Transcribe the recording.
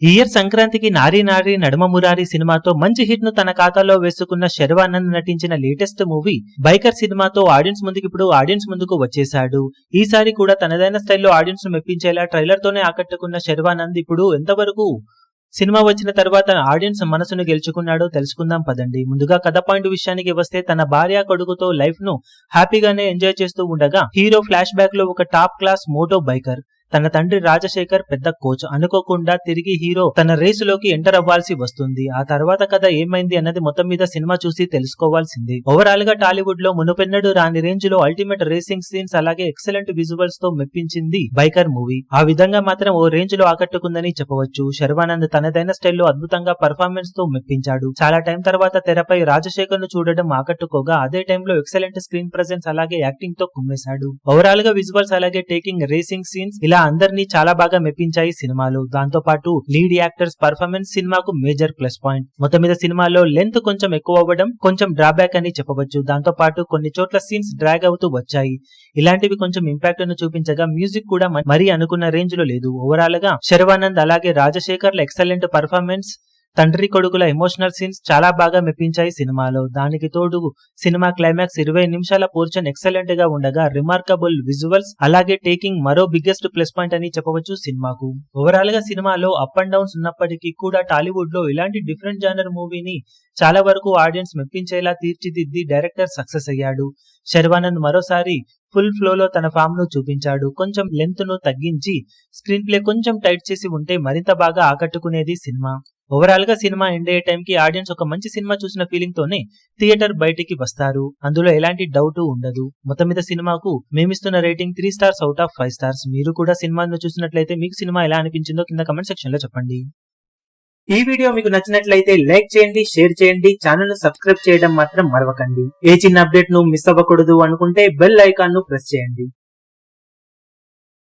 ఈ ఇయర్ సంక్రాంతికి నారీ నారీ నడుమ మురారి సినిమాతో మంచి హిట్ ను తన ఖాతాలో వేసుకున్న శర్వానంద్ నటించిన లేటెస్ట్ మూవీ బైకర్ సినిమాతో ఆడియన్స్ ముందుకు వచ్చేశాడు. ఈసారి కూడా తనదైన స్టైల్లో ఆడియన్స్ ను మెప్పించేలా ట్రైలర్ తోనే ఆకట్టుకున్న శర్వానంద్ ఇప్పుడు ఎంతవరకు సినిమా వచ్చిన తర్వాత ఆడియన్స్ మనసును గెలుచుకున్నాడో తెలుసుకుందాం పదండి. ముందుగా కథ పాయింట్ విషయానికి వస్తే, తన భార్య కొడుకుతో లైఫ్ ను హ్యాపీగానే ఎంజాయ్ చేస్తూ ఉండగా హీరో ఫ్లాష్ బ్యాక్ లో ఒక టాప్ క్లాస్ మోటో బైకర్, తన తండ్రి రాజశేఖర్ పెద్ద కోచ్, అనుకోకుండా తిరిగి హీరో తన రేసులోకి ఎంటర్ అవ్వాల్సి వస్తుంది. ఆ తర్వాత కథ ఏమైంది అన్నది మొత్తం మీద సినిమా చూసి తెలుసుకోవాల్సింది. ఓవరాల్ గా టాలీవుడ్ లో మునుపెన్నడు రాని రేంజ్ లో అల్టిమేట్ రేసింగ్ సీన్స్ అలాగే ఎక్సలెంట్ విజువల్స్ తో మెప్పించింది బైకర్ మూవీ. ఆ విధంగా మాత్రం ఓ రేంజ్ లో ఆకట్టుకుందని చెప్పవచ్చు. శర్వానంద్ తనదైన స్టైల్లో అద్భుతంగా పర్ఫార్మెన్స్ తో మెప్పించాడు. చాలా టైం తర్వాత తెరపై రాజశేఖర్ ను చూడడం ఆకట్టుకోగా, అదే టైంలో ఎక్సలెంట్ స్క్రీన్ ప్రెజెన్స్ అలాగే యాక్టింగ్ తో కుమ్మేశాడు. ఓవరాల్ గా విజువల్స్ అలాగే టేకింగ్ రేసింగ్ సీన్స్ ఇలా అందరినీ చాలా బాగా మెప్పించాయి సినిమాలో. దాంతో పాటు లీడ్ యాక్టర్స్ పర్ఫార్మెన్స్ సినిమాకు మేజర్ ప్లస్ పాయింట్. మొత్తం మీద సినిమాలో లెంత్ కొంచెం ఎక్కువ అవ్వడం కొంచెం డ్రాబ్యాక్ అని చెప్పవచ్చు. దాంతో పాటు కొన్ని చోట్ల సీన్స్ డ్రాగ్ అవుతూ వచ్చాయి. ఇలాంటివి కొంచెం ఇంపాక్ట్ ను చూపించగా, మ్యూజిక్ కూడా మరీ అనుకున్న రేంజ్ లో లేదు. ఓవరాల్ గా శర్వానంద్ అలాగే రాజశేఖర్ ఎక్సలెంట్ పర్ఫార్మెన్స్, తండ్రి కొడుకుల ఎమోషనల్ సీన్స్ చాలా బాగా మెప్పించాయి సినిమాలో. దానికి తోడు సినిమా క్లైమాక్స్ 20 నిమిషాల పోర్షన్ ఎక్సలెంట్ గా ఉండగా, రిమార్కబుల్ విజువల్స్ అలాగే టేకింగ్ మరో బిగ్గెస్ట్ ప్లస్ పాయింట్ అని చెప్పవచ్చు సినిమాకు. ఓవరాల్ గా సినిమాలో అప్ అండ్ డౌన్స్ ఉన్నప్పటికీ కూడా టాలీవుడ్ లో ఇలాంటి డిఫరెంట్ జానర్ మూవీని చాలా వరకు ఆడియన్స్ మెప్పించేలా తీర్చిదిద్ది డైరెక్టర్ సక్సెస్ అయ్యాడు. శర్వానంద్ మరోసారి ఫుల్ ఫ్లోలో తన ఫామ్ ను చూపించాడు. కొంచెం లెంత్ ను తగ్గించి స్క్రీన్ ప్లే కొంచెం టైట్ చేసి ఉంటే మరింత బాగా ఆకట్టుకునేది సినిమా. ఓవరాల్ గా సినిమా ఎండ్ అయ్యే టైం కి ఆడియన్స్ ఒక మంచి సినిమా చూసిన ఫీలింగ్ తోనే థియేటర్ బయటికి వస్తారు. అందులో ఎలాంటి డౌట్ ఉండదు. మొత్తం మీద సినిమాకు మేమిస్తున్న rating 3 stars out of 5 stars. మీరు కూడా సినిమాను చూసినట్లయితే మీకు సినిమా ఎలా అనిపించిందో కింద కమెంట్ సెక్షన్ లో చెప్పండి. ఈ వీడియో మీకు నచ్చినట్లయితే లైక్ చేయండి, షేర్ చేయండి, ఛానల్ ను సబ్స్క్రైబ్ చేయడం మాత్రం మరవకండి. ఏ చిన్న అప్డేట్ ను మిస్ అవ్వకూడదు అనుకుంటే బెల్ ఐకాన్ ను ప్రెస్ చేయండి.